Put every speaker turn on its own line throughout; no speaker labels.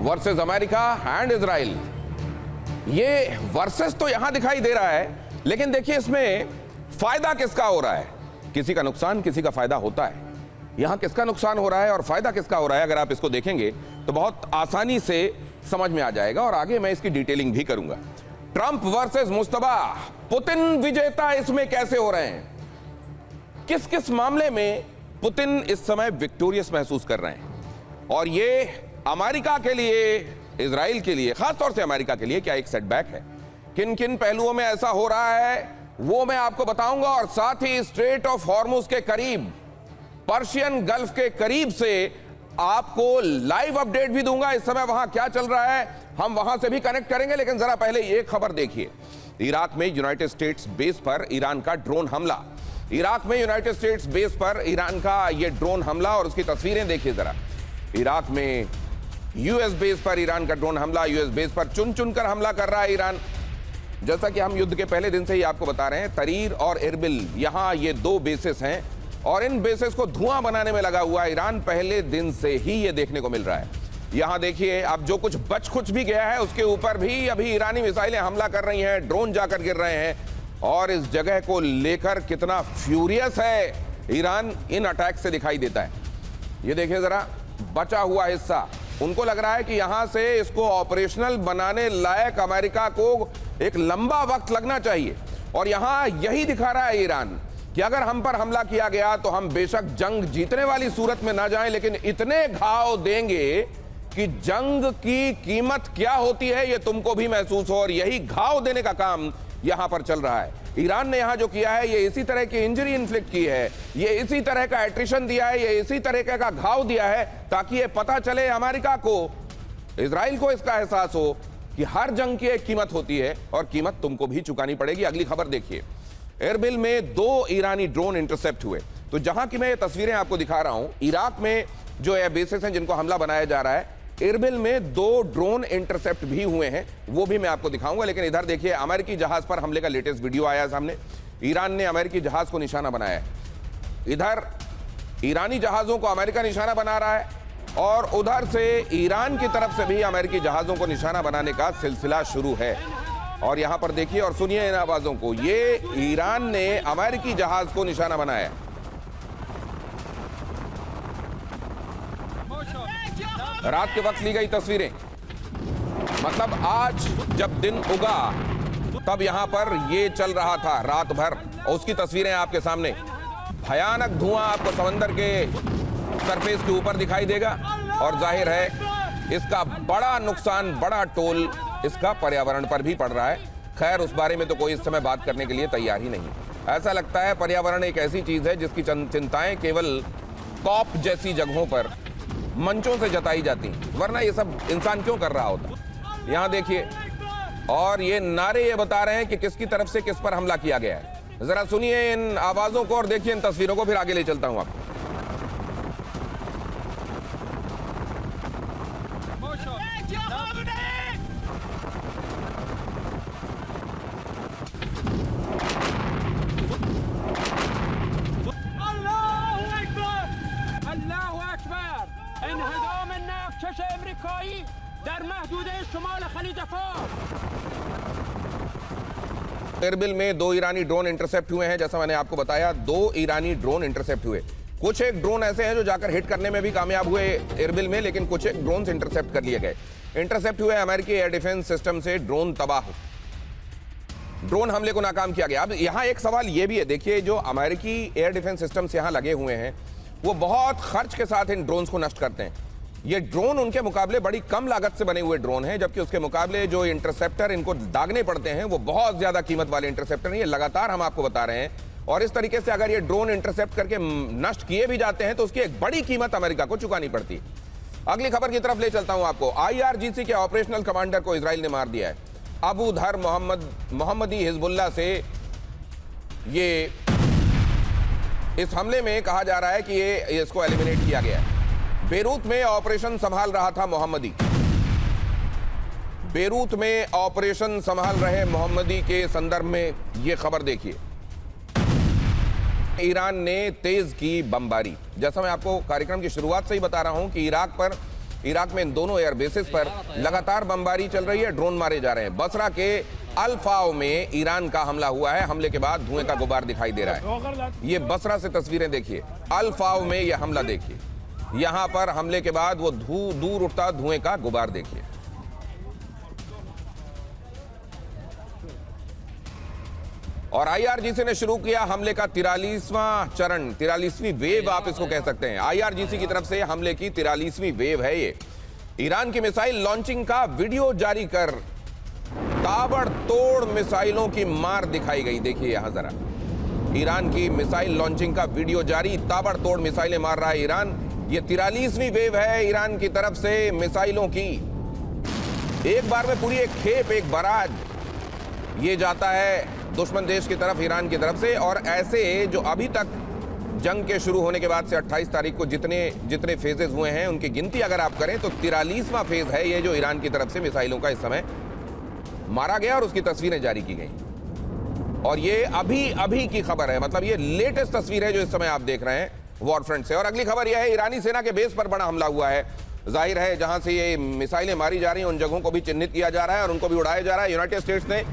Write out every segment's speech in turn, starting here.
Versus America and Israel. ये versus तो यहां दिखाई दे रहा है, लेकिन देखिए इसमें फायदा किसका हो रहा है। किसी का नुकसान, किसी का फायदा होता है। यहां किसका नुकसान हो रहा है और फायदा किसका हो रहा है, अगर आप इसको देखेंगे तो बहुत आसानी से समझ में आ जाएगा और आगे मैं इसकी डिटेलिंग भी करूंगा। ट्रंप वर्सेस मुस्तफा, पुतिन विजेता इसमें कैसे हो रहे हैं, किस किस मामले में पुतिन इस समय विक्टोरियस महसूस कर रहे हैं, और ये अमेरिका के लिए, इजराइल के लिए, खासतौर से अमेरिका के लिए क्या एक सेटबैक है। किन किन पहलुओं में ऐसा हो रहा है वो मैं आपको बताऊंगा, और साथ ही स्ट्रेट ऑफ हॉर्मुज के करीब, पर्शियन गल्फ के करीब से आपको लाइव अपडेट भी दूंगा। इस समय वहां क्या चल रहा है हम वहां से भी कनेक्ट करेंगे, लेकिन जरा पहले ये खबर देखिए। इराक में यूनाइटेड स्टेट्स बेस पर ईरान का ड्रोन हमला। इराक में यूनाइटेड स्टेट्स बेस पर ईरान का ये ड्रोन हमला, और उसकी तस्वीरें देखिए जरा। इराक में यूएस बेस पर ईरान का ड्रोन हमला। यूएस बेस पर चुन चुन कर हमला कर रहा है ईरान। जैसा कि हम युद्ध के पहले दिन से ही आपको बता रहे हैं, तरीर और इरबिल, यहां ये दो बेसिस हैं और इन बेसिस को धुआं बनाने में लगा हुआ ईरान पहले दिन से ही ये देखने को मिल रहा है। यहां देखिए, अब जो कुछ बच कुछ भी गया है उसके ऊपर भी अभी ईरानी मिसाइलें हमला कर रही हैं, ड्रोन जाकर गिर रहे हैं, और इस जगह को लेकर कितना फ्यूरियस है ईरान इन अटैक से दिखाई देता है। ये देखिए जरा, बचा हुआ हिस्सा, उनको लग रहा है कि यहां से इसको ऑपरेशनल बनाने लायक अमेरिका को एक लंबा वक्त लगना चाहिए, और यहां यही दिखा रहा है ईरान कि अगर हम पर हमला किया गया तो हम बेशक जंग जीतने वाली सूरत में ना जाएं, लेकिन इतने घाव देंगे कि जंग की कीमत क्या होती है ये तुमको भी महसूस हो, और यही घाव देने का काम यहां पर चल रहा है। ईरान ने यहां जो किया है ये इसी तरह की इंजरी इन्फ्लिक्ट की है, ये इसी तरह का एट्रिशन दिया है, ये इसी तरह का घाव दिया है, ताकि ये पता चले अमेरिका को, इजराइल को इसका एहसास हो कि हर जंग की एक कीमत होती है और कीमत तुमको भी चुकानी पड़ेगी। अगली खबर देखिए। एरबिल में 2 ईरानी ड्रोन इंटरसेप्ट हुए। तो जहां की मैं ये तस्वीरें आपको दिखा रहा हूं, इराक में जो एयर बेसेस हैं जिनको हमला बनाया जा रहा है, एरबिल में 2 ड्रोन इंटरसेप्ट भी हुए हैं, वो भी मैं आपको दिखाऊंगा। लेकिन इधर देखिए, अमेरिकी जहाज पर हमले का लेटेस्ट वीडियो आया सामने। ईरान ने अमेरिकी जहाज को निशाना बनाया है। इधर ईरानी जहाजों को अमेरिका निशाना बना रहा है, और उधर से ईरान की तरफ से भी अमेरिकी जहाजों को निशाना बनाने का सिलसिला शुरू है। और यहां पर देखिए और सुनिए इन आवाजों को। ये ईरान ने अमेरिकी जहाज को निशाना बनाया है। रात के वक्त ली गई तस्वीरें, मतलब आज जब दिन उगा तब यहां पर ये चल रहा था रात भर, और उसकी तस्वीरें आपके सामने। भयानक धुआं आपको समंदर के सरफेस के ऊपर दिखाई देगा, और जाहिर है इसका बड़ा नुकसान, बड़ा टोल इसका पर्यावरण पर भी पड़ रहा है। खैर, उस बारे में तो कोई इस समय बात करने के लिए तैयार ही नहीं। ऐसा लगता है पर्यावरण एक ऐसी चीज है जिसकी चिंताएं केवल कॉप जैसी जगहों पर मंचों से जताई जाती, वरना ये सब इंसान क्यों कर रहा होता। यहां देखिए, और ये नारे ये बता रहे हैं कि किसकी तरफ से किस पर हमला किया गया है। जरा सुनिए इन आवाजों को और देखिए इन तस्वीरों को, फिर आगे ले चलता हूं आपको। एरबिल में 2 ईरानी ड्रोन इंटरसेप्ट हुए हैं। जैसा मैंने आपको बताया, 2 ईरानी ड्रोन इंटरसेप्ट हुए। कुछ एक ड्रोन ऐसे हैं जो जाकर हिट करने में भी कामयाब हुए एरबिल में, लेकिन कुछ एक ड्रोन इंटरसेप्ट कर लिए गए। इंटरसेप्ट हुए अमेरिकी एयर डिफेंस सिस्टम से ड्रोन तबाह, ड्रोन हमले को नाकाम किया गया। अब यहां एक सवाल यह भी है, देखिए जो अमेरिकी एयर डिफेंस सिस्टम्स यहां लगे हुए हैं वो बहुत खर्च के साथ इन ड्रोन्स को नष्ट करते हैं। ये ड्रोन उनके मुकाबले बड़ी कम लागत से बने हुए ड्रोन हैं, जबकि उसके मुकाबले जो इंटरसेप्टर इनको दागने पड़ते हैं वो बहुत ज्यादा कीमत वाले इंटरसेप्टर हैं। ये लगातार हम आपको बता रहे हैं, और इस तरीके से अगर ये ड्रोन इंटरसेप्ट करके नष्ट किए भी जाते हैं तो उसकी एक बड़ी कीमत अमेरिका को चुकानी पड़ती है। अगली खबर की तरफ ले चलता हूं आपको। IRGC के ऑपरेशनल कमांडर को इजराइल ने मार दिया है। अबू धर मोहम्मदी हिजबुल्लाह से ये इस हमले में कहा जा रहा है कि ये इसको एलिमिनेट किया गया है। बेरूत में ऑपरेशन संभाल रहा था मोहम्मदी। बेरूत में ऑपरेशन संभाल रहे मोहम्मदी के संदर्भ में यह खबर देखिए। ईरान ने तेज की बमबारी। जैसा मैं आपको कार्यक्रम की शुरुआत से ही बता रहा हूं कि इराक पर इराक में इन दोनों एयर बेसिस पर लगातार बमबारी चल रही है, ड्रोन मारे जा रहे हैं। बसरा के अल-फाव में ईरान का हमला हुआ है। हमले के बाद धुएं का गुबार दिखाई दे रहा है। ये बसरा से तस्वीरें देखिए, अल-फाव में यह हमला देखिए, यहां पर हमले के बाद वो दूर उठता धुएं का गुबार देखिए। और आईआरजीसी ने शुरू किया हमले का 43वां चरण, 43वीं वेव आप इसको कह सकते हैं। आईआरजीसी की तरफ से हमले की 43वीं वेव है ये। ईरान की मिसाइल लॉन्चिंग का वीडियो जारी कर ताबड़तोड़ मिसाइलों की मार दिखाई गई। देखिए यहां जरा, ईरान की मिसाइल लॉन्चिंग का वीडियो जारी, ताबड़तोड़ मिसाइलें मार रहा है ईरान। ये 43वीं वेव है ईरान की तरफ से मिसाइलों की। एक बार में पूरी एक खेप, एक बराज ये जाता है दुश्मन देश की तरफ, ईरान की तरफ से। और ऐसे जो अभी तक जंग के शुरू होने के बाद से 28 तारीख को जितने फेजेस हुए हैं उनकी गिनती अगर आप करें तो 43वां फेज है ये, जो ईरान की तरफ से मिसाइलों का इस समय मारा गया और उसकी तस्वीरें जारी की गई। और ये अभी की खबर है, मतलब ये लेटेस्ट तस्वीर है जो इस समय आप देख रहे हैं वॉर फ्रंट से। और अगली खबर यह है, ईरानी सेना के बेस पर बड़ा हमला हुआ है। जाहिर है जहां से ये मिसाइलें मारी जा रही हैं उन जगहों को भी चिन्हित किया जा रहा है और उनको भी उड़ाया जा रहा है। यूनाइटेड स्टेट्स ने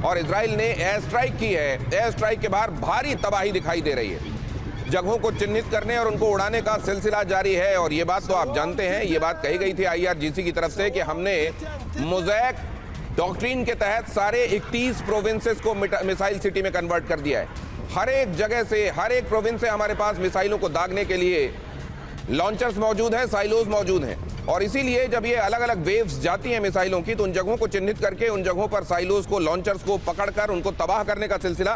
और इजराइल ने एयर स्ट्राइक की है। एयर स्ट्राइक के बाहर भारी तबाही दिखाई दे रही है। जगहों को चिन्हित करने और उनको उड़ाने का सिलसिला जारी है। और ये बात तो आप जानते हैं, ये बात कही गई थी आईआरजीसी की तरफ से कि हमने मोज़ैक डॉक्ट्रिन के तहत सारे 31 प्रोविंसेस को मिसाइल सिटी में कन्वर्ट कर दिया है। हर एक जगह से, हर एक प्रोविंस से हमारे पास मिसाइलों को दागने के लिए लॉन्चर्स मौजूद हैं, साइलोज मौजूद हैं। और इसीलिए जब ये अलग अलग वेव्स जाती हैं मिसाइलों की तो उन जगहों को चिन्हित करके उन जगहों पर साइलोज को, लॉन्चर्स को पकड़कर उनको तबाह करने का सिलसिला